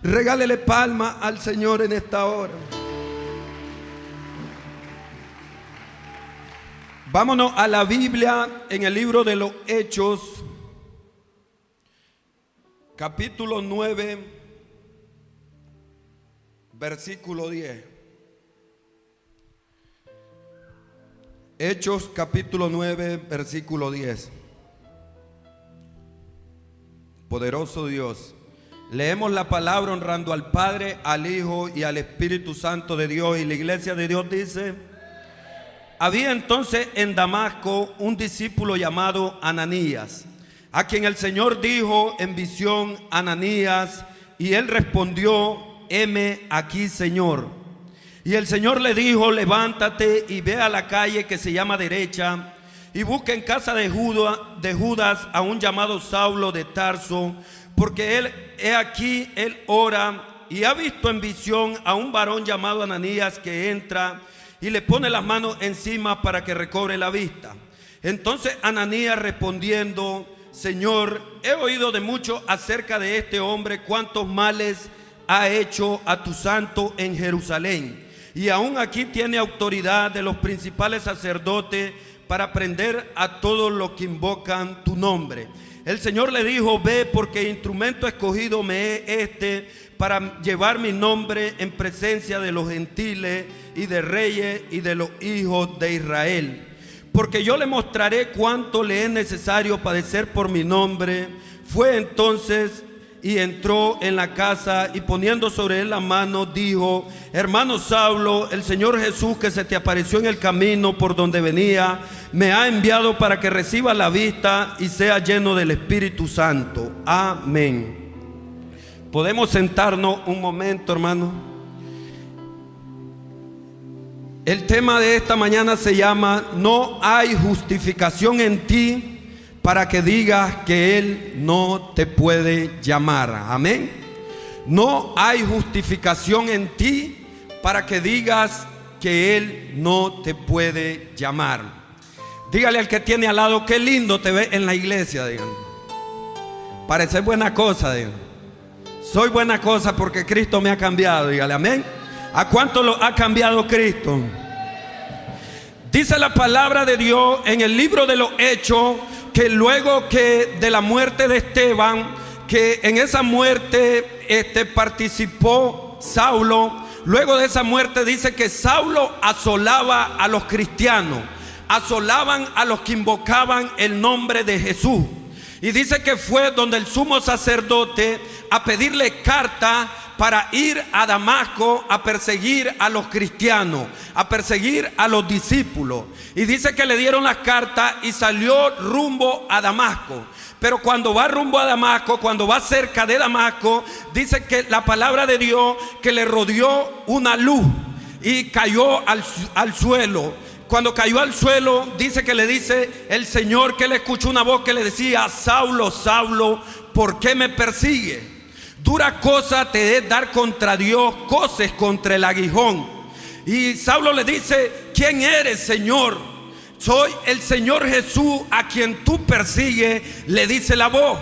Regálele palma al Señor en esta hora. Vámonos a la Biblia en el libro de los Hechos, capítulo 9, versículo 10. Hechos capítulo 9, versículo 10. Poderoso Dios. Leemos la palabra honrando al Padre, al Hijo y al Espíritu Santo de Dios. Y la iglesia de Dios dice: había entonces en Damasco un discípulo llamado Ananías, a quien el Señor dijo en visión: Ananías. Y él respondió: heme aquí, Señor. Y el Señor le dijo: levántate y ve a la calle que se llama Derecha, y busca en casa de Judas a un llamado Saulo de Tarso, porque él ora y ha visto en visión a un varón llamado Ananías que entra y le pone las manos encima para que recobre la vista. Entonces Ananías respondiendo: Señor, he oído de mucho acerca de este hombre, cuántos males ha hecho a tu santo en Jerusalén, y aún aquí tiene autoridad de los principales sacerdotes para prender a todos los que invocan tu nombre. El Señor le dijo: ve, porque instrumento escogido me es para llevar mi nombre en presencia de los gentiles y de reyes y de los hijos de Israel. Porque yo le mostraré cuánto le es necesario padecer por mi nombre. Fue entonces y entró en la casa, y poniendo sobre él la mano dijo: hermano Saulo, el Señor Jesús, que se te apareció en el camino por donde venía, me ha enviado para que reciba la vista y sea lleno del Espíritu Santo. Amén. Podemos sentarnos un momento, hermano. El tema de esta mañana se llama: no hay justificación en ti para que digas que Él no te puede llamar. Amén. No hay justificación en ti para que digas que Él no te puede llamar. Dígale al que tiene al lado: qué lindo te ve en la iglesia. Digan: parece buena cosa. Digan: soy buena cosa porque Cristo me ha cambiado. Dígale amén. ¿A cuánto lo ha cambiado Cristo? Dice la palabra de Dios en el libro de los Hechos que luego que de la muerte de Esteban, que en esa muerte participó Saulo. Luego de esa muerte dice que Saulo asolaba a los cristianos, asolaban a los que invocaban el nombre de Jesús. Y dice que fue donde el sumo sacerdote a pedirle carta para ir a Damasco a perseguir a los cristianos, a perseguir a los discípulos. Y dice que le dieron las cartas y salió rumbo a Damasco. Pero cuando va rumbo a Damasco, cuando va cerca de Damasco, dice que la palabra de Dios que le rodeó una luz y cayó al suelo. Cuando cayó al suelo, dice que le dice el Señor que le escuchó una voz que le decía: Saulo, Saulo, ¿por qué me persigue? Dura cosa te es dar contra Dios, coces contra el aguijón. Y Saulo le dice: ¿quién eres, Señor? Soy el Señor Jesús a quien tú persigues, le dice la voz.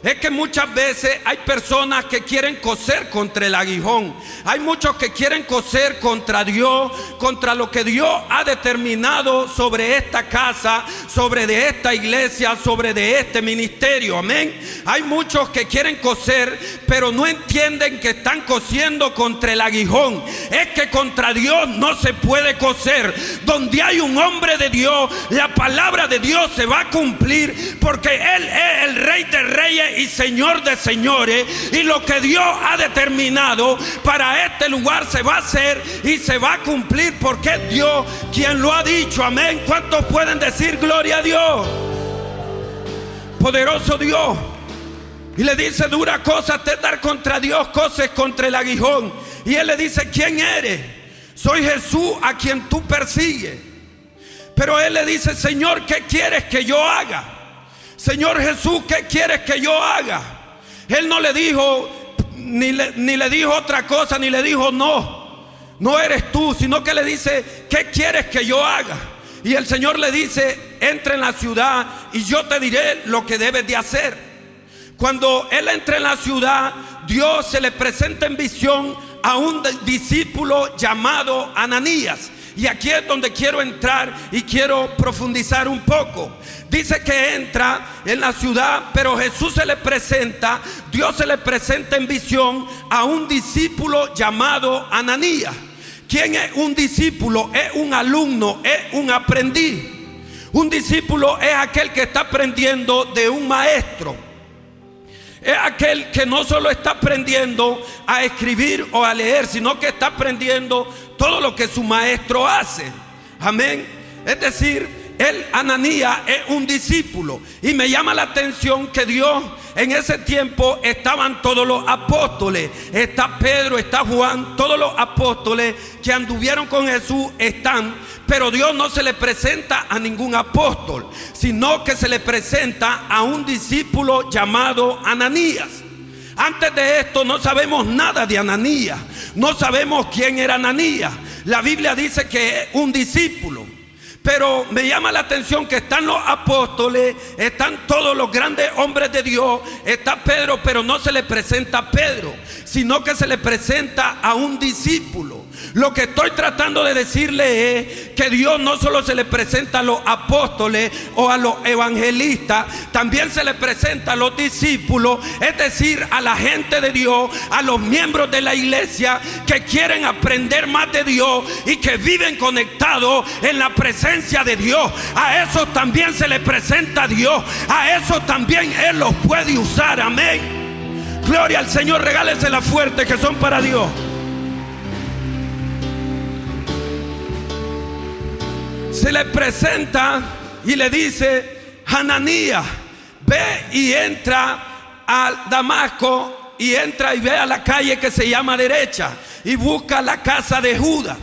Es que muchas veces hay personas que quieren coser contra el aguijón. Hay muchos que quieren coser contra Dios, contra lo que Dios ha determinado sobre esta casa, sobre de esta iglesia, sobre de este ministerio. Amén. Hay muchos que quieren coser, pero no entienden que están cosiendo contra el aguijón. Es que contra Dios no se puede coser. Donde hay un hombre de Dios, la palabra de Dios se va a cumplir, porque Él es el Rey de Reyes y Señor de señores, y lo que Dios ha determinado para este lugar se va a hacer y se va a cumplir, porque es Dios quien lo ha dicho. Amén. ¿Cuántos pueden decir gloria a Dios? Poderoso Dios. Y le dice: dura cosa te dar contra Dios, coces contra el aguijón. Y él le dice: ¿quién eres? Soy Jesús a quien tú persigues. Pero él le dice: Señor, ¿qué quieres que yo haga? Señor Jesús, ¿qué quieres que yo haga? Él no le dijo, ni le dijo otra cosa, ni le dijo no eres tú, sino que le dice: ¿qué quieres que yo haga? Y el Señor le dice: entra en la ciudad y yo te diré lo que debes de hacer. Cuando él entra en la ciudad, Dios se le presenta en visión a un discípulo llamado Ananías. Y aquí es donde quiero entrar y quiero profundizar un poco. Dice que entra en la ciudad, pero Jesús se le presenta, Dios se le presenta en visión a un discípulo llamado Ananías. ¿Quién es un discípulo? Es un alumno, es un aprendiz. Un discípulo es aquel que está aprendiendo de un maestro. Es aquel que no solo está aprendiendo a escribir o a leer, sino que está aprendiendo todo lo que su maestro hace. Amén. Es decir, Ananías es un discípulo. Y me llama la atención que Dios, en ese tiempo estaban todos los apóstoles. Está Pedro, está Juan, todos los apóstoles que anduvieron con Jesús están. Pero Dios no se le presenta a ningún apóstol, sino que se le presenta a un discípulo llamado Ananías. Antes de esto no sabemos nada de Ananías. No sabemos quién era Ananías. La Biblia dice que es un discípulo. Pero me llama la atención que están los apóstoles, están todos los grandes hombres de Dios, está Pedro, pero no se le presenta a Pedro, sino que se le presenta a un discípulo. Lo que estoy tratando de decirle es que Dios no solo se le presenta a los apóstoles o a los evangelistas, también se le presenta a los discípulos, es decir, a la gente de Dios, a los miembros de la iglesia que quieren aprender más de Dios y que viven conectados en la presencia de Dios. A esos también se le presenta a Dios, a esos también Él los puede usar. Amén. Gloria al Señor. Regálense la fuerte que son para Dios. Se le presenta y le dice: Ananías, ve y entra a Damasco, y entra y ve a la calle que se llama Derecha y busca la casa de Judas.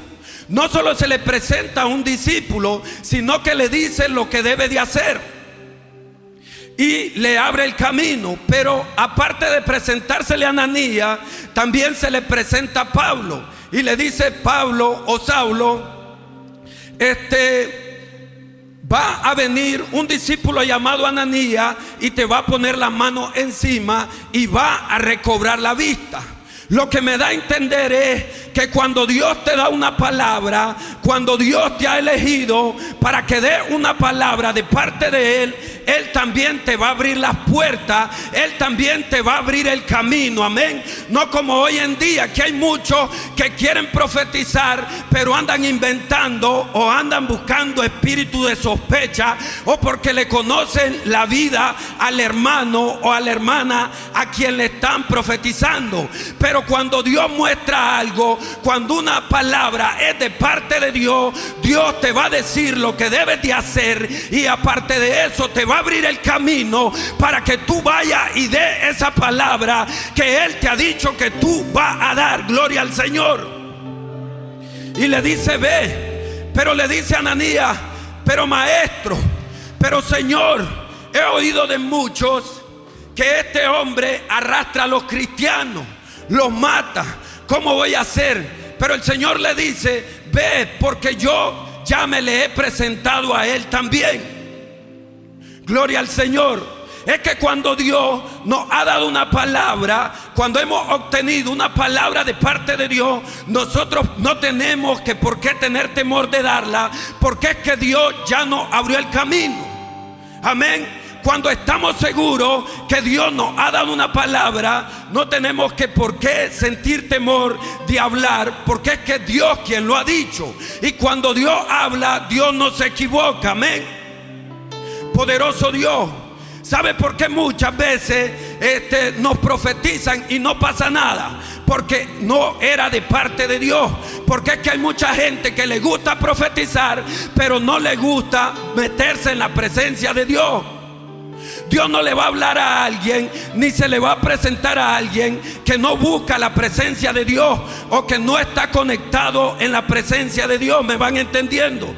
No solo se le presenta a un discípulo, sino que le dice lo que debe de hacer y le abre el camino. Pero aparte de presentársele a Ananías, también se le presenta a Pablo y le dice: Pablo o Saulo, va a venir un discípulo llamado Ananías y te va a poner la mano encima y va a recobrar la vista. Lo que me da a entender es que cuando Dios te da una palabra, cuando Dios te ha elegido para que dé una palabra de parte de Él, Él también te va a abrir las puertas, Él también te va a abrir el camino. Amén. No como hoy en día, que hay muchos que quieren profetizar, pero andan inventando o andan buscando espíritu de sospecha, o porque le conocen la vida al hermano o a la hermana a quien le están profetizando. Pero cuando Dios muestra algo, cuando una palabra es de parte de Dios, Dios te va a decir lo que debes de hacer, y aparte de eso te va a abrir el camino para que tú vayas y dé esa palabra que Él te ha dicho que tú vas a dar. Gloria al Señor. Y le dice: ve. Pero le dice a Ananías: pero maestro, pero Señor, he oído de muchos que este hombre arrastra a los cristianos, los mata. ¿Cómo voy a hacer? Pero el Señor le dice: ve, porque yo ya me le he presentado a él también. Gloria al Señor. Es que cuando Dios nos ha dado una palabra, cuando hemos obtenido una palabra de parte de Dios, nosotros no tenemos que por qué tener temor de darla, porque es que Dios ya nos abrió el camino. Amén. Cuando estamos seguros que Dios nos ha dado una palabra, no tenemos que por qué sentir temor de hablar, porque es que Dios quien lo ha dicho. Y cuando Dios habla, Dios no se equivoca. Amén. Poderoso Dios. ¿Sabe por qué muchas veces nos profetizan y no pasa nada? Porque no era de parte de Dios. Porque es que hay mucha gente que le gusta profetizar, pero no le gusta meterse en la presencia de Dios. Dios no le va a hablar a alguien, ni se le va a presentar a alguien que no busca la presencia de Dios, o que no está conectado en la presencia de Dios. ¿Me van entendiendo?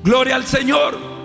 Gloria al Señor.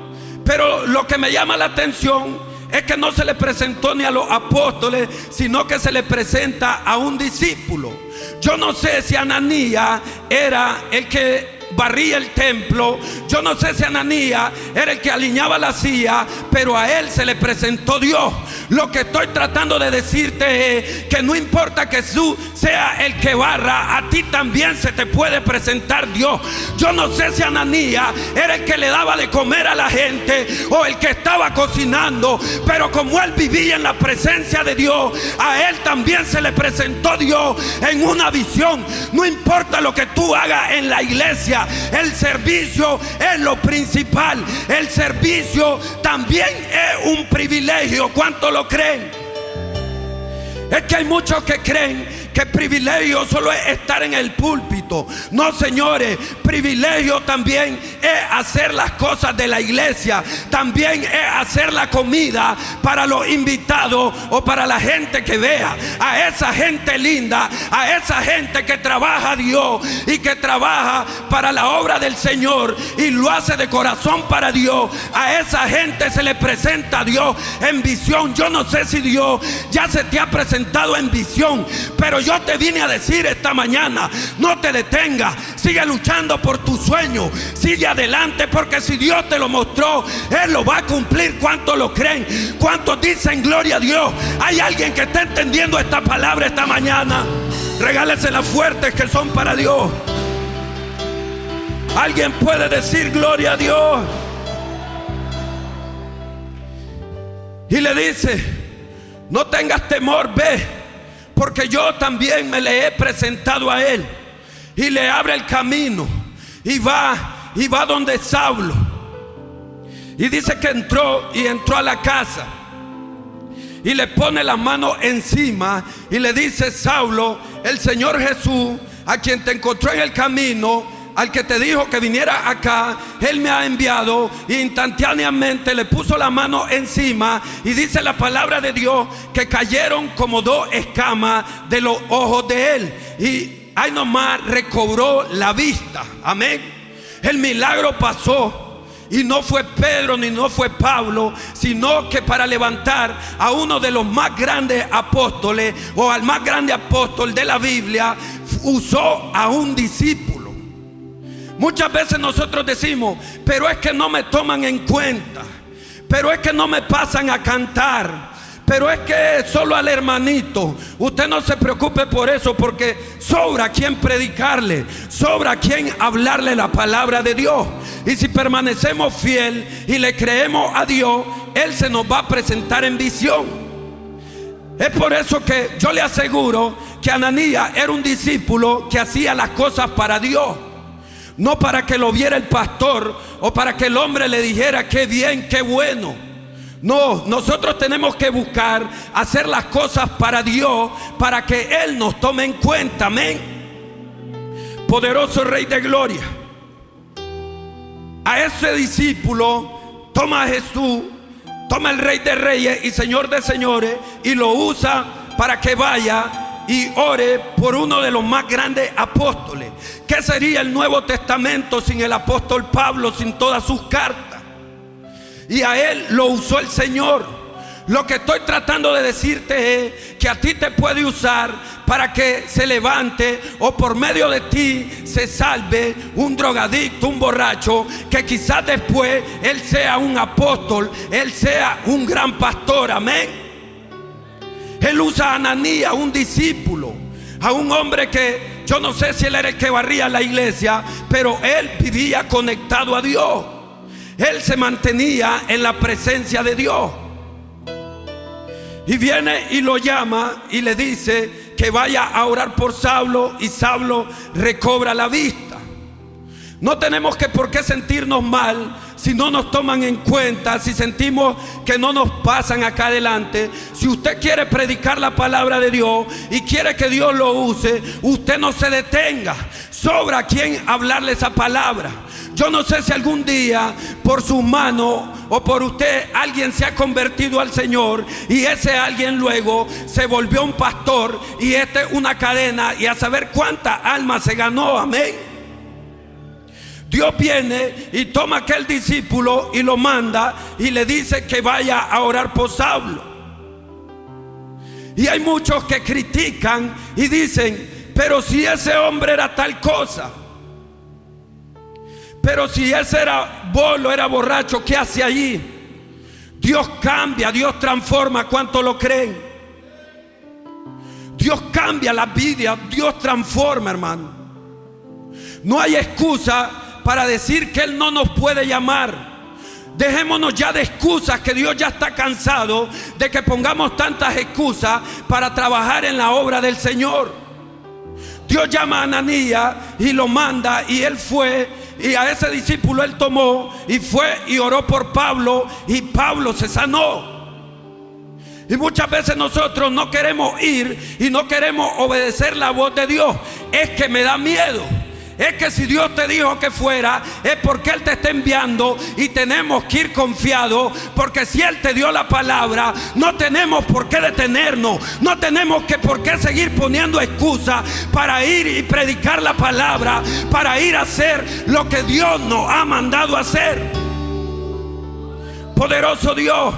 Pero lo que me llama la atención es que no se le presentó ni a los apóstoles, sino que se le presenta a un discípulo. Yo no sé si Ananías era el que barría el templo, yo no sé si Ananías era el que alineaba la silla, pero a él se le presentó Dios. Lo que estoy tratando de decirte es que no importa que tú seas el que barra, a ti también se te puede presentar Dios. Yo no sé si Ananías era el que le daba de comer a la gente o el que estaba cocinando, pero como él vivía en la presencia de Dios, a él también se le presentó Dios en una visión. No importa lo que tú hagas en la iglesia, el servicio es lo principal. El servicio también es un privilegio. ¿Cuántos lo creen? Es que hay muchos que creen que privilegio solo es estar en el púlpito. No, señores, privilegio también es hacer las cosas de la iglesia. También es hacer la comida para los invitados o para la gente que vea. A esa gente linda, a esa gente que trabaja a Dios y que trabaja para la obra del Señor y lo hace de corazón para Dios, a esa gente se le presenta a Dios en visión. Yo no sé si Dios ya se te ha presentado en visión, pero yo te vine a decir esta mañana: no te detengas, sigue luchando por tu sueño, sigue adelante, porque si Dios te lo mostró, Él lo va a cumplir. ¿Cuántos lo creen? ¿Cuántos dicen gloria a Dios? ¿Hay alguien que está entendiendo esta palabra esta mañana? Regáleselas fuertes que son para Dios. ¿Alguien puede decir gloria a Dios? Y le dice: no tengas temor, ve, porque yo también me le he presentado a él. Y le abre el camino y va donde Saulo. Y dice que entró a la casa y le pone la mano encima y le dice: Saulo, el Señor Jesús, a quien te encontró en el camino, al que te dijo que viniera acá, Él me ha enviado. Y instantáneamente le puso la mano encima, y dice la palabra de Dios que cayeron como dos escamas de los ojos de él, y ahí nomás recobró la vista. Amén. El milagro pasó, y no fue Pedro ni no fue Pablo, sino que para levantar a uno de los más grandes apóstoles, o al más grande apóstol de la Biblia, usó a un discípulo. Muchas veces nosotros decimos: pero es que no me toman en cuenta, pero es que no me pasan a cantar, pero es que solo al hermanito. Usted no se preocupe por eso, porque sobra quien predicarle, sobra quien hablarle la palabra de Dios. Y si permanecemos fiel y le creemos a Dios, Él se nos va a presentar en visión. Es por eso que yo le aseguro que Ananías era un discípulo que hacía las cosas para Dios, no para que lo viera el pastor o para que el hombre le dijera qué bien, qué bueno. No, nosotros tenemos que buscar hacer las cosas para Dios, para que Él nos tome en cuenta. Amén. Poderoso Rey de Gloria. A ese discípulo toma a Jesús, toma el Rey de Reyes y Señor de Señores, y lo usa para que vaya y ore por uno de los más grandes apóstoles. ¿Qué sería el Nuevo Testamento sin el apóstol Pablo, sin todas sus cartas? Y a él lo usó el Señor. Lo que estoy tratando de decirte es que a ti te puede usar para que se levante, o por medio de ti se salve un drogadicto, un borracho, que quizás después él sea un apóstol, él sea un gran pastor. Amén. Él usa a Ananías, un discípulo, a un hombre que yo no sé si él era el que barría la iglesia, pero él vivía conectado a Dios. Él se mantenía en la presencia de Dios. Y viene y lo llama y le dice que vaya a orar por Saulo, y Saulo recobra la vista. No tenemos que por qué sentirnos mal si no nos toman en cuenta, si sentimos que no nos pasan acá adelante. Si usted quiere predicar la palabra de Dios y quiere que Dios lo use, usted no se detenga. Sobra quien hablarle esa palabra. Yo no sé si algún día por su mano o por usted alguien se ha convertido al Señor, y ese alguien luego se volvió un pastor, y esta es una cadena, y a saber cuántas almas se ganó. Amén. Dios viene y toma a aquel discípulo y lo manda y le dice que vaya a orar por Saulo. Y hay muchos que critican y dicen: pero si ese hombre era tal cosa, pero si ese era bolo, era borracho, ¿qué hace allí? Dios cambia, Dios transforma. ¿Cuánto lo creen? Dios cambia la vida, Dios transforma, hermano. No hay excusa para decir que Él no nos puede llamar. Dejémonos ya de excusas, que Dios ya está cansado de que pongamos tantas excusas para trabajar en la obra del Señor. Dios llama a Ananías y lo manda, y él fue, y a ese discípulo él tomó y fue y oró por Pablo, y Pablo se sanó. Y muchas veces nosotros no queremos ir y no queremos obedecer la voz de Dios. Es que me da miedo. Es que si Dios te dijo que fuera, es porque Él te está enviando, y tenemos que ir confiados, porque si Él te dio la palabra, no tenemos por qué detenernos, no tenemos por qué seguir poniendo excusas para ir y predicar la palabra, para ir a hacer lo que Dios nos ha mandado a hacer. Poderoso Dios.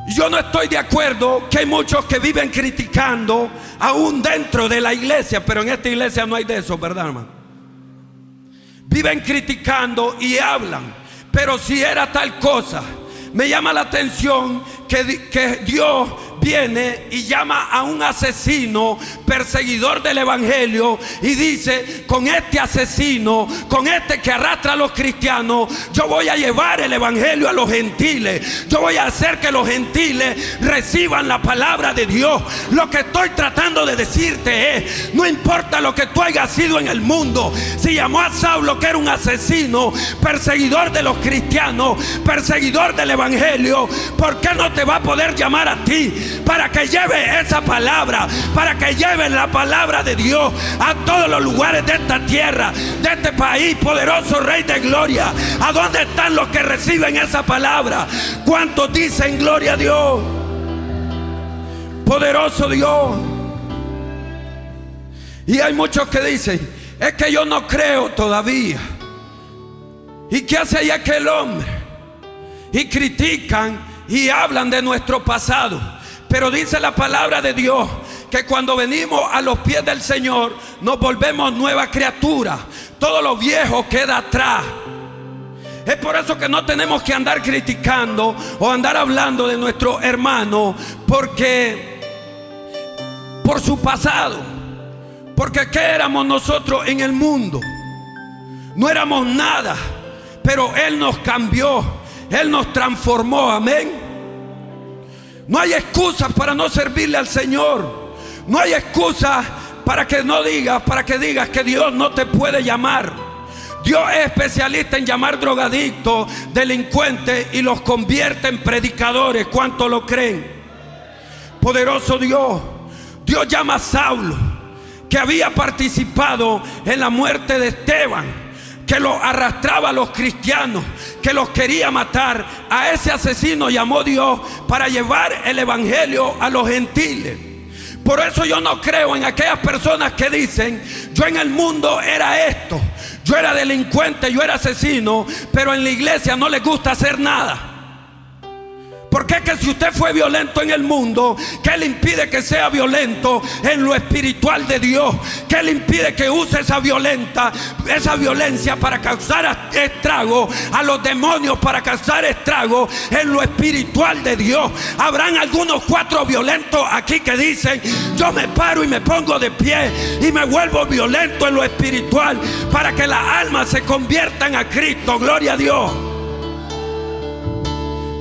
Yo no estoy de acuerdo que hay muchos que viven criticando aún dentro de la iglesia, pero en esta iglesia no hay de eso, ¿verdad, hermano? Viven criticando y hablan, pero si era tal cosa. Me llama la atención que Dios viene y llama a un asesino, perseguidor del evangelio, y dice: con este asesino, con este que arrastra a los cristianos, yo voy a llevar el evangelio a los gentiles. Yo voy a hacer que los gentiles reciban la palabra de Dios. Lo que estoy tratando de decirte es: no importa lo que tú hayas sido en el mundo. Si llamó a Saulo, que era un asesino, perseguidor de los cristianos, perseguidor del evangelio, ¿por qué no te va a poder llamar a ti para que lleve esa palabra, para que lleve la palabra de Dios a todos los lugares de esta tierra, de este país? Poderoso Rey de gloria, ¿a dónde están los que reciben esa palabra? ¿Cuántos dicen gloria a Dios? Poderoso Dios. Y hay muchos que dicen: es que yo no creo todavía. ¿Y qué hace ahí aquel hombre? Y critican y hablan de nuestro pasado. Pero dice la palabra de Dios que cuando venimos a los pies del Señor, nos volvemos nueva criatura. Todo lo viejo queda atrás. Es por eso que no tenemos que andar criticando o andar hablando de nuestro hermano por su pasado. Porque ¿qué éramos nosotros en el mundo? No éramos nada, pero Él nos cambió, Él nos transformó. Amén. No hay excusas para no servirle al Señor. No hay excusas para que digas que Dios no te puede llamar. Dios es especialista en llamar drogadictos, delincuentes, y los convierte en predicadores. ¿Cuánto lo creen? Poderoso Dios. Dios llama a Saulo, que había participado en la muerte de Esteban, que lo arrastraba a los cristianos, que los quería matar. A ese asesino llamó Dios para llevar el evangelio a los gentiles. Por eso yo no creo en aquellas personas que dicen: yo en el mundo era esto, yo era delincuente, yo era asesino, pero en la iglesia no les gusta hacer nada. Porque es que si usted fue violento en el mundo, ¿qué le impide que sea violento en lo espiritual de Dios? ¿Qué le impide que use esa violencia para causar estrago a los demonios, para causar estrago en lo espiritual de Dios? Habrán algunos 4 violentos aquí que dicen: yo me paro y me pongo de pie y me vuelvo violento en lo espiritual para que las almas se conviertan a Cristo. Gloria a Dios.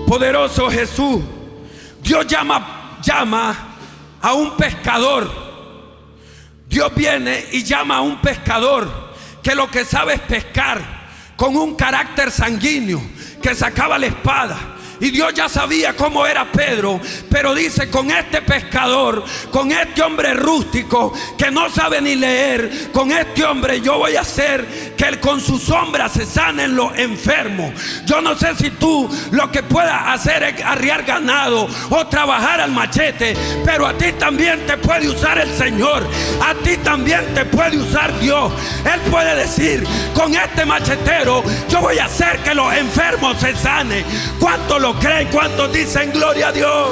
Poderoso Jesús. Dios llama a un pescador. Dios viene y llama a un pescador que lo que sabe es pescar, con un carácter sanguíneo, que sacaba la espada. Y Dios ya sabía cómo era Pedro, pero dice: con este pescador, con este hombre rústico que no sabe ni leer, con este hombre yo voy a hacer que con su sombra se sanen los enfermos. Yo no sé si tú lo que puedas hacer es arriar ganado o trabajar al machete, pero a ti también te puede usar el Señor, a ti también te puede usar Dios. Él puede decir: con este machetero yo voy a hacer que los enfermos se sanen. ¿Cuánto lo creen? ¿Cuántos dicen gloria a Dios?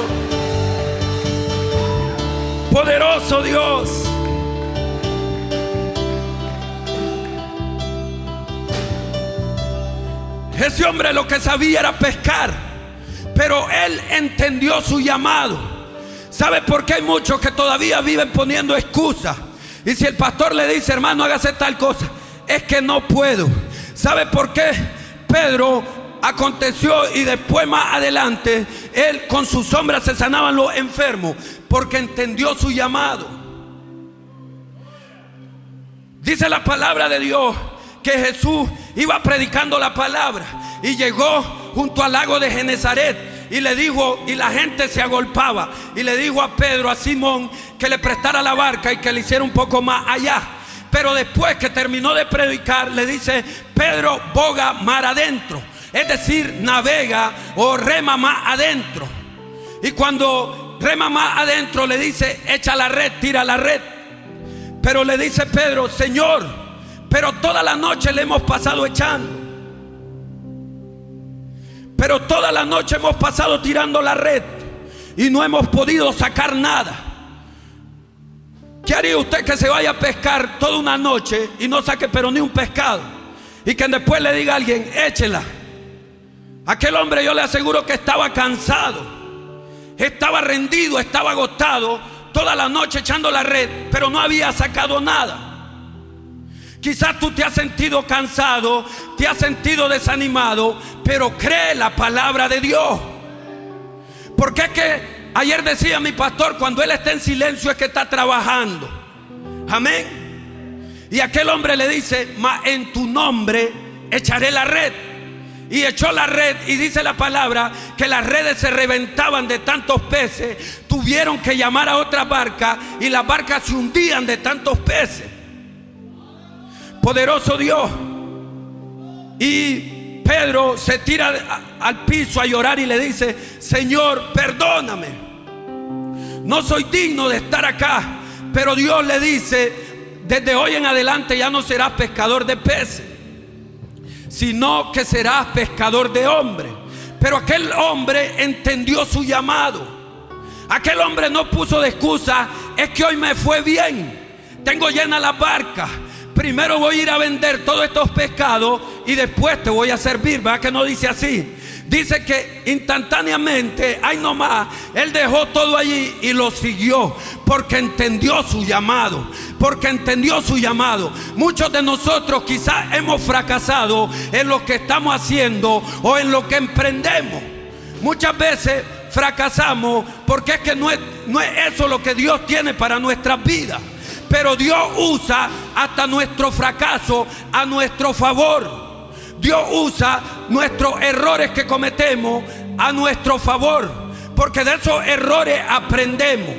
Poderoso Dios. Ese hombre lo que sabía era pescar, pero él entendió su llamado. ¿Sabe por qué hay muchos que todavía viven poniendo excusas? Y si el pastor le dice, hermano, hágase tal cosa, es que no puedo. ¿Sabe por qué? Pedro aconteció y después más adelante él con su sombra se sanaban los enfermos, porque entendió su llamado. Dice la palabra de Dios que Jesús iba predicando la palabra y llegó junto al lago de Genesaret y le dijo, y la gente se agolpaba, y le dijo a Pedro, a Simón, que le prestara la barca y que le hiciera un poco más allá. Pero después que terminó de predicar, le dice, Pedro, boga mar adentro, es decir, navega o rema más adentro. Y cuando rema más adentro le dice, echa la red, tira la red. Pero le dice Pedro, Señor, pero toda la noche le hemos pasado echando, pero toda la noche hemos pasado tirando la red y no hemos podido sacar nada. ¿Qué haría usted que se vaya a pescar toda una noche y no saque pero ni un pescado? Y que después le diga a alguien, échela. Aquel hombre, yo le aseguro que estaba cansado, estaba rendido, estaba agotado, toda la noche echando la red, pero no había sacado nada. Quizás tú te has sentido cansado, te has sentido desanimado, pero cree la palabra de Dios. Porque es que ayer decía mi pastor, cuando él está en silencio es que está trabajando. Amén. Y aquel hombre le dice, mas en tu nombre echaré la red. Y echó la red, y dice la palabra que las redes se reventaban de tantos peces. Tuvieron que llamar a otra barca y las barcas se hundían de tantos peces. Poderoso Dios. Y Pedro se tira al piso a llorar y le dice, Señor, perdóname, no soy digno de estar acá. Pero Dios le dice, desde hoy en adelante ya no serás pescador de peces, sino que serás pescador de hombres. Pero aquel hombre entendió su llamado. Aquel hombre no puso de excusa, es que hoy me fue bien, tengo llena la barca, primero voy a ir a vender todos estos pescados y después te voy a servir. ¿Verdad que no dice así? Dice que instantáneamente, ay nomás, él dejó todo allí y lo siguió, porque entendió su llamado. Porque entendió su llamado. Muchos de nosotros quizás hemos fracasado en lo que estamos haciendo o en lo que emprendemos. Muchas veces fracasamos porque es que no es eso lo que Dios tiene para nuestras vidas. Pero Dios usa hasta nuestro fracaso a nuestro favor. Dios usa nuestros errores que cometemos a nuestro favor, porque de esos errores aprendemos.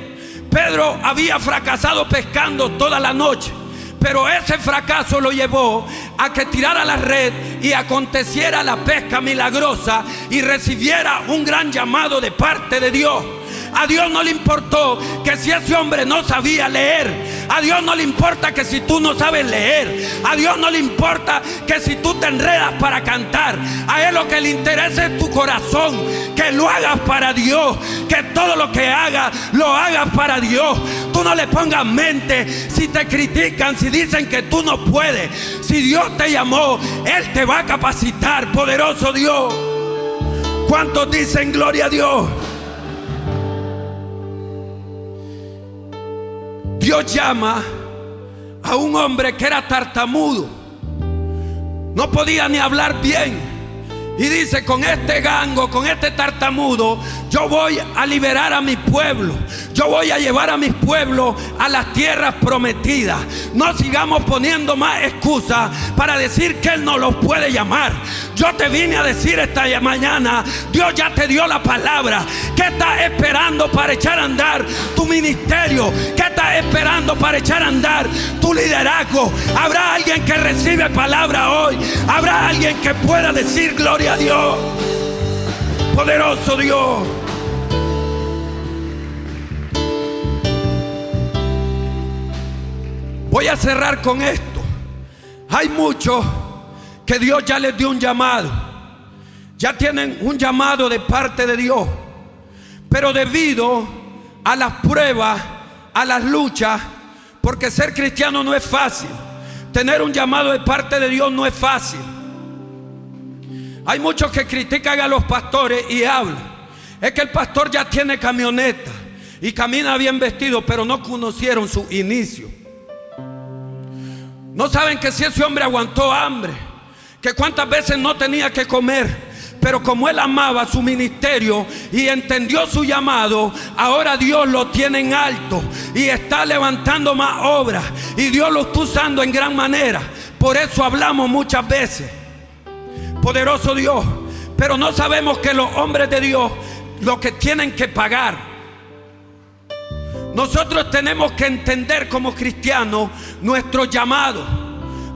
Pedro había fracasado pescando toda la noche, pero ese fracaso lo llevó a que tirara la red y aconteciera la pesca milagrosa y recibiera un gran llamado de parte de Dios. A Dios no le importó que si ese hombre no sabía leer. A Dios no le importa que si tú no sabes leer. A Dios no le importa que si tú te enredas para cantar. A Él lo que le interesa es tu corazón, que lo hagas para Dios, que todo lo que hagas lo hagas para Dios. Tú no le pongas mente si te critican, si dicen que tú no puedes. Si Dios te llamó, Él te va a capacitar. Poderoso Dios. ¿Cuántos dicen gloria a Dios? Dios llama a un hombre que era tartamudo, no podía ni hablar bien, y dice, con este gango, con este tartamudo, yo voy a liberar a mi pueblo, yo voy a llevar a mis pueblos a las tierras prometidas. No sigamos poniendo más excusas para decir que Él no los puede llamar. Yo te vine a decir esta mañana, Dios ya te dio la palabra. ¿Qué estás esperando para echar a andar tu ministerio? ¿Qué estás esperando para echar a andar tu liderazgo? ¿Habrá alguien que recibe palabra hoy? ¿Habrá alguien que pueda decir gloria a Dios? Poderoso Dios. Voy a cerrar con esto. Hay muchos que Dios ya les dio un llamado, ya tienen un llamado de parte de Dios, pero debido a las pruebas, a las luchas, porque ser cristiano no es fácil, tener un llamado de parte de Dios no es fácil. Hay muchos que critican a los pastores y hablan, Es que el pastor ya tiene camioneta y camina bien vestido, pero no conocieron su inicio. No saben que si ese hombre aguantó hambre, que cuántas veces no tenía que comer, pero como él amaba su ministerio y entendió su llamado, ahora Dios lo tiene en alto y está levantando más obras y Dios lo está usando en gran manera. Por eso hablamos muchas veces, poderoso Dios, pero no sabemos que los hombres de Dios lo que tienen que pagar. Nosotros tenemos que entender como cristianos nuestro llamado.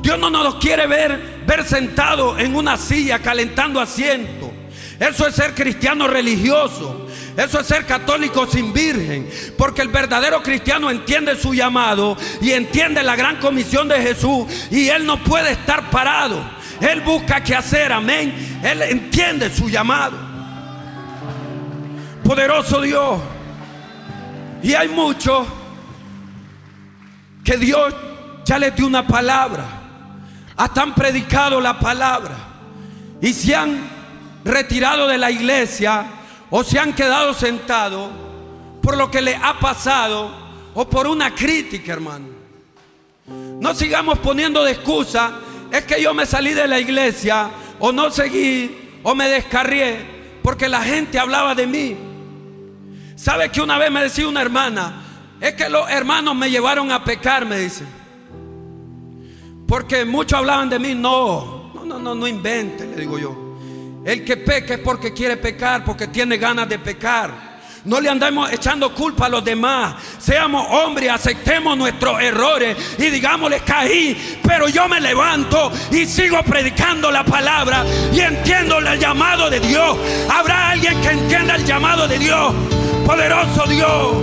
Dios no nos quiere ver sentados en una silla calentando asiento. Eso es ser cristiano religioso. Eso es ser católico sin virgen. Porque el verdadero cristiano entiende su llamado y entiende la gran comisión de Jesús. Y él no puede estar parado. Él busca qué hacer, amén. Él entiende su llamado. Poderoso Dios. Y hay muchos que Dios ya les dio una palabra, hasta han predicado la palabra y se han retirado de la iglesia o se han quedado sentados por lo que les ha pasado o por una crítica, hermano. No sigamos poniendo de excusa, es que yo me salí de la iglesia o no seguí o me descarrié porque la gente hablaba de mí. ¿Sabe que una vez me decía una hermana? Es que los hermanos me llevaron a pecar, me dice. Porque muchos hablaban de mí. No invente, le digo yo. El que peca es porque quiere pecar, porque tiene ganas de pecar. No le andemos echando culpa a los demás. Seamos hombres, aceptemos nuestros errores y digámosles: caí, pero yo me levanto y sigo predicando la palabra y entiendo el llamado de Dios. ¿Habrá alguien que entienda el llamado de Dios? Poderoso Dios,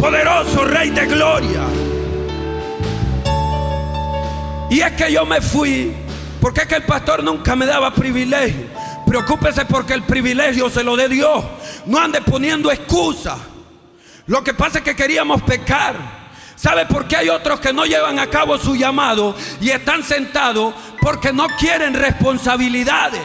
poderoso Rey de Gloria. Y es que yo me fui porque es que el pastor nunca me daba privilegio. Preocúpese porque el privilegio se lo dé Dios. No ande poniendo excusas. Lo que pasa es que queríamos pecar. ¿Sabe por qué hay otros que no llevan a cabo su llamado y están sentados? Porque no quieren responsabilidades.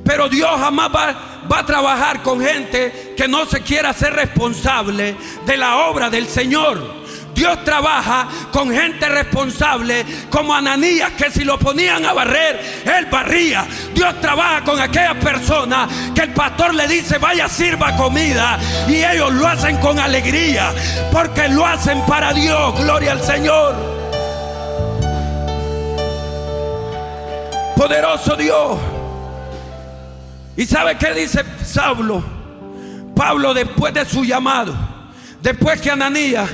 Pero Dios jamás va a trabajar con gente que no se quiera hacer responsable de la obra del Señor. Dios trabaja con gente responsable como Ananías, que si lo ponían a barrer, él barría. Dios trabaja con aquellas personas que el pastor le dice: vaya, sirva comida, y ellos lo hacen con alegría porque lo hacen para Dios. Gloria al Señor. Poderoso Dios. ¿Y sabe qué dice Pablo después de su llamado? Después que Ananías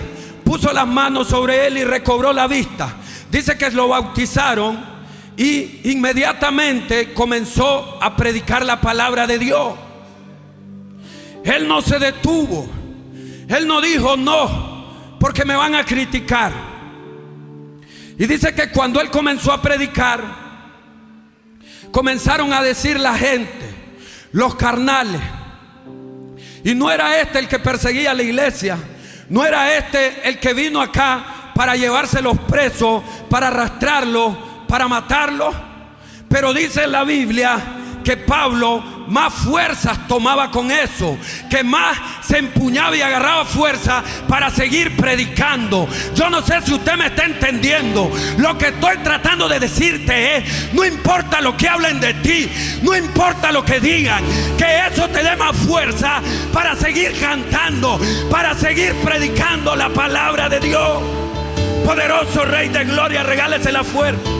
puso las manos sobre él y recobró la vista, dice que lo bautizaron y inmediatamente comenzó a predicar la palabra de Dios. Él no se detuvo. Él no dijo: no, porque me van a criticar. Y dice que cuando él comenzó a predicar, comenzaron a decir la gente, los carnales. Y no era este el que perseguía a la iglesia. No era este el que vino acá para llevárselos presos, para arrastrarlos, para matarlos. Pero dice la Biblia que Pablo más fuerzas tomaba con eso, que más se empuñaba y agarraba fuerza para seguir predicando. Yo no sé si usted me está entendiendo. Lo que estoy tratando de decirte es: no importa lo que hablen de ti, no importa lo que digan, que eso te dé más fuerza para seguir cantando, para seguir predicando la palabra de Dios. Poderoso Rey de Gloria, regálese la fuerza.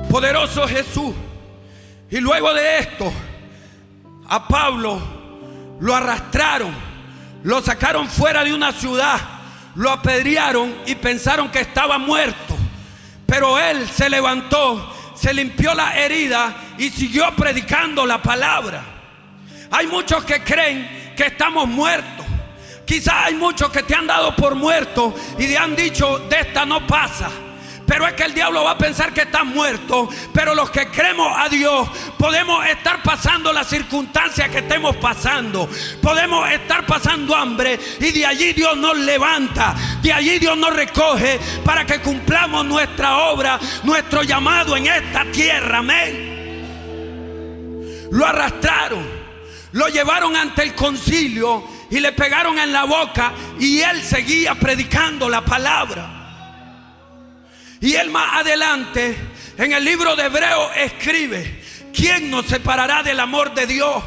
Poderoso Jesús. Y luego de esto, a Pablo lo arrastraron, lo sacaron fuera de una ciudad, lo apedrearon y pensaron que estaba muerto. Pero él se levantó, se limpió la herida y siguió predicando la palabra. Hay muchos que creen que estamos muertos. Quizás hay muchos que te han dado por muerto y te han dicho: de esta no pasa. pero es que el diablo va a pensar que estás muerto. Pero los que creemos a Dios podemos estar pasando las circunstancias que estemos pasando, podemos estar pasando hambre, y de allí Dios nos levanta, de allí Dios nos recoge para que cumplamos nuestra obra, nuestro llamado en esta tierra. Amén. Lo arrastraron, lo llevaron ante el concilio y le pegaron en la boca, y él seguía predicando la palabra. Y él más adelante en el libro de Hebreos escribe: ¿quién nos separará del amor de Dios?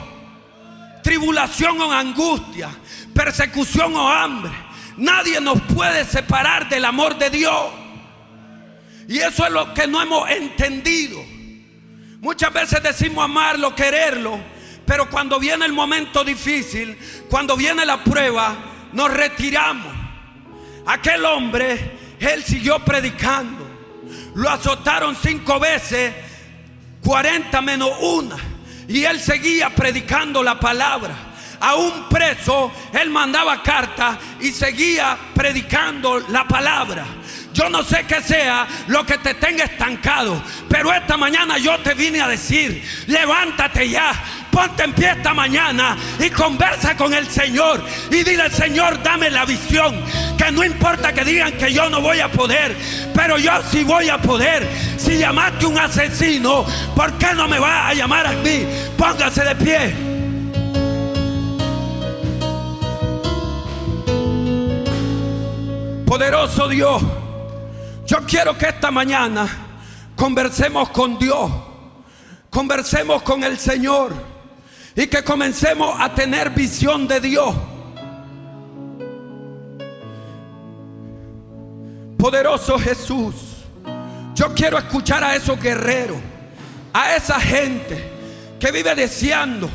Tribulación o angustia, persecución o hambre, nadie nos puede separar del amor de Dios. Y eso es lo que no hemos entendido. Muchas veces decimos amarlo, quererlo, pero cuando viene el momento difícil, cuando viene la prueba, nos retiramos. Aquel hombre, él siguió predicando. Lo azotaron 5 veces, 40 menos 1, y él seguía predicando la palabra. Aún preso, él mandaba cartas y seguía predicando la palabra. Yo no sé qué sea lo que te tenga estancado, pero esta mañana yo te vine a decir: levántate ya, ponte en pie esta mañana y conversa con el Señor y dile: Señor, dame la visión. Que no importa que digan que yo no voy a poder, pero yo sí voy a poder. Si llamaste un asesino, ¿por qué no me vas a llamar a mí? Póngase de pie. Poderoso Dios, yo quiero que esta mañana conversemos con Dios, conversemos con el Señor, y que comencemos a tener visión de Dios. Poderoso Jesús, yo quiero escuchar a esos guerreros, a esa gente que vive deseando,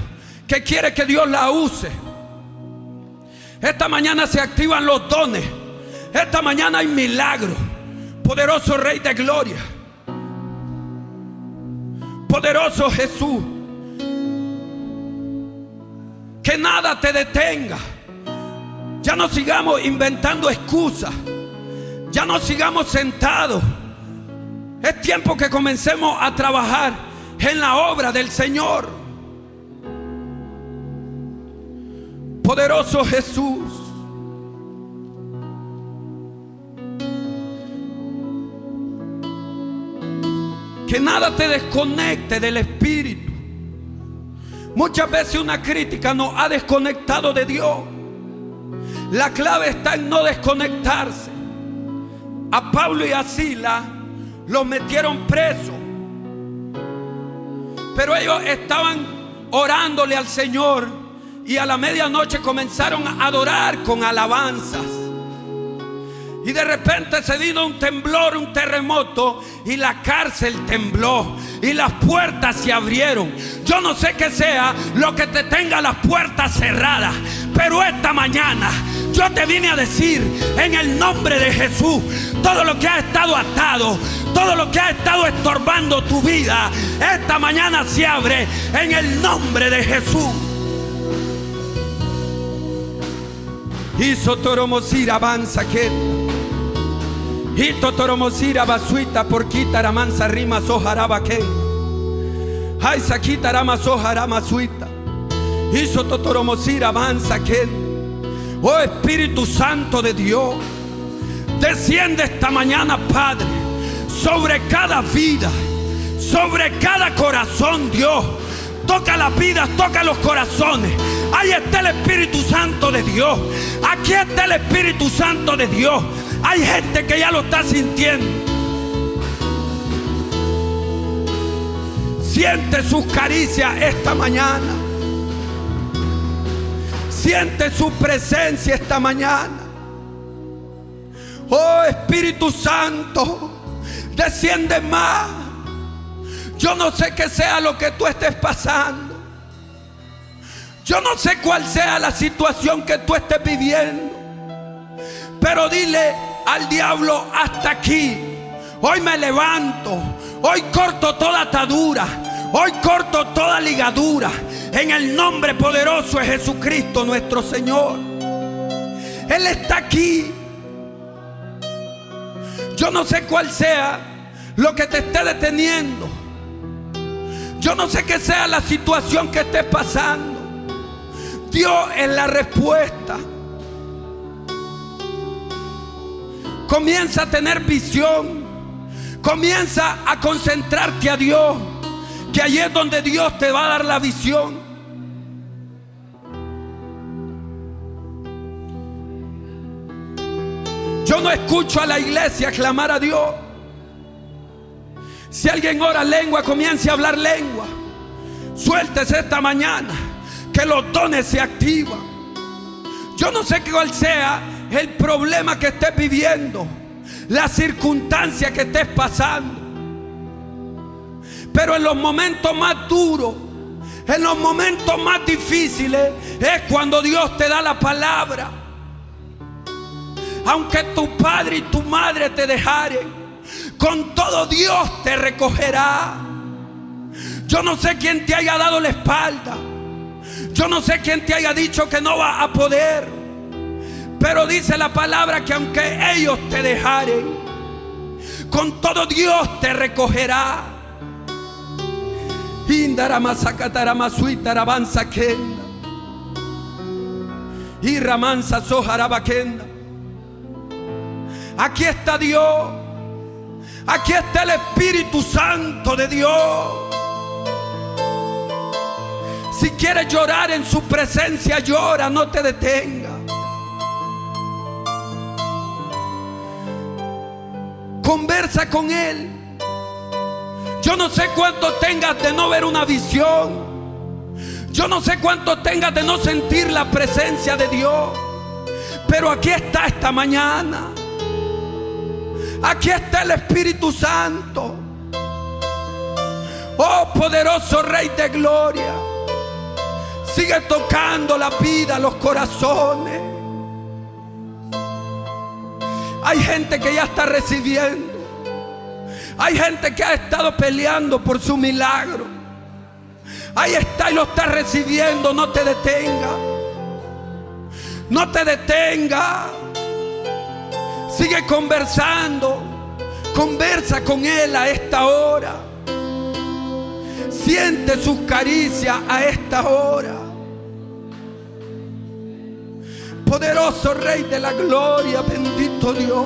que quiere que Dios la use. Esta mañana se activan los dones, esta mañana hay milagros. Poderoso Rey de Gloria, poderoso Jesús, que nada te detenga. Ya no sigamos inventando excusas, ya no sigamos sentados. Es tiempo que comencemos a trabajar en la obra del Señor. Poderoso Jesús, que nada te desconecte del Espíritu. Muchas veces una crítica nos ha desconectado de Dios. La clave está en no desconectarse. A Pablo y a Silas los metieron presos, pero ellos estaban orándole al Señor, y a la medianoche comenzaron a adorar con alabanzas. Y de repente se vino un temblor, un terremoto, y la cárcel tembló y las puertas se abrieron. Yo no sé qué sea lo que te tenga las puertas cerradas, pero esta mañana yo te vine a decir, en el nombre de Jesús, todo lo que ha estado atado, todo lo que ha estado estorbando tu vida, esta mañana se abre en el nombre de Jesús. Hizo toromosira avanza que Hito toromosira basuita por quitara mansa rima sojaraba que ay saquita rama sojarama suita. Hizo toromosira avanza que. Oh Espíritu Santo de Dios, desciende esta mañana, Padre, sobre cada vida, sobre cada corazón. Dios, toca las vidas, toca los corazones. Ahí está el Espíritu Santo de Dios. Aquí está el Espíritu Santo de Dios. Hay gente que ya lo está sintiendo. Siente sus caricias esta mañana. Siente su presencia esta mañana. Oh Espíritu Santo, desciende más. Yo no sé qué sea lo que tú estés pasando. Yo no sé cuál sea la situación que tú estés viviendo, pero dile al diablo: hasta aquí. Hoy me levanto. Hoy corto toda atadura. Hoy corto toda ligadura. En el nombre poderoso de Jesucristo nuestro Señor. Él está aquí. Yo no sé cuál sea lo que te esté deteniendo. Yo no sé qué sea la situación que estés pasando. Dios es la respuesta. Comienza a tener visión. Comienza a concentrarte a Dios, que allí es donde Dios te va a dar la visión. Yo no escucho a la iglesia clamar a Dios. Si alguien ora lengua, comience a hablar lengua. Suéltese esta mañana, que los dones se activan. Yo no sé cuál sea el problema que estés viviendo, la circunstancia que estés pasando, pero en los momentos más duros, en los momentos más difíciles, es cuando Dios te da la palabra. Aunque tu padre y tu madre te dejaren, con todo Dios te recogerá. Yo no sé quién te haya dado la espalda. Yo no sé quién te haya dicho que no va a poder. Pero dice la palabra que aunque ellos te dejaren, con todo Dios te recogerá. Y ramansa sojarabakenda. Aquí está Dios. Aquí está el Espíritu Santo de Dios. Si quieres llorar en su presencia, llora, no te detenga. Conversa con Él. Yo no sé cuánto tengas de no ver una visión. Yo no sé cuánto tengas de no sentir la presencia de Dios. Pero aquí está esta mañana. Aquí está el Espíritu Santo. Oh, poderoso Rey de gloria. Sigue tocando la vida, los corazones. Hay gente que ya está recibiendo. Hay gente que ha estado peleando por su milagro. Ahí está y lo está recibiendo. No te detenga. No te detenga. Sigue conversando. Conversa con Él a esta hora. Siente sus caricias a esta hora. Poderoso Rey de la gloria, bendito Dios.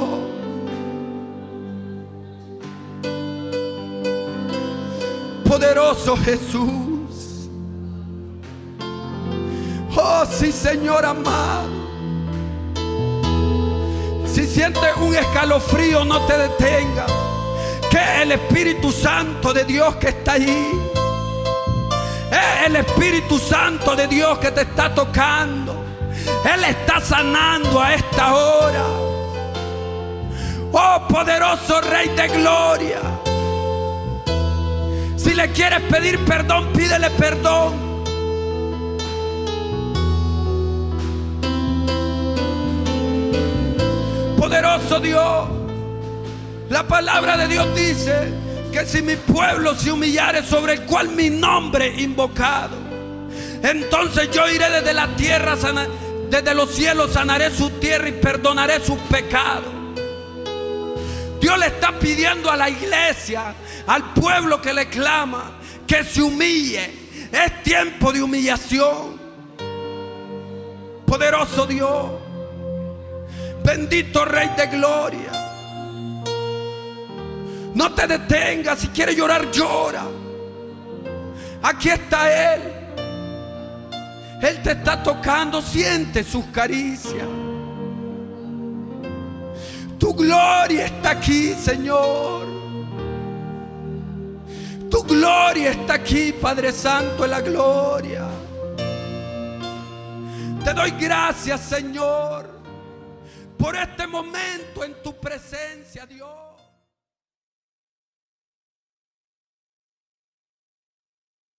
Poderoso Jesús. Oh, sí, Señor amado. Si sientes un escalofrío, no te detengas. Que es el Espíritu Santo de Dios que está allí. Es el Espíritu Santo de Dios que te está tocando. Él está sanando a esta hora. Oh, poderoso Rey de gloria. Si le quieres pedir perdón, pídele perdón. Poderoso Dios. La palabra de Dios dice que si mi pueblo se humillare, sobre el cual mi nombre invocado, entonces yo iré desde la tierra, desde los cielos sanaré su tierra y perdonaré sus pecados. Dios le está pidiendo a la iglesia, al pueblo que le clama, que se humille. Es tiempo de humillación. Poderoso Dios. Bendito Rey de gloria. No te detengas. Si quieres llorar, llora. Aquí está Él. Él te está tocando. Siente sus caricias. Tu gloria está aquí, Señor. Tu gloria está aquí, Padre Santo de la gloria. Te doy gracias, Señor, por este momento en tu presencia, Dios.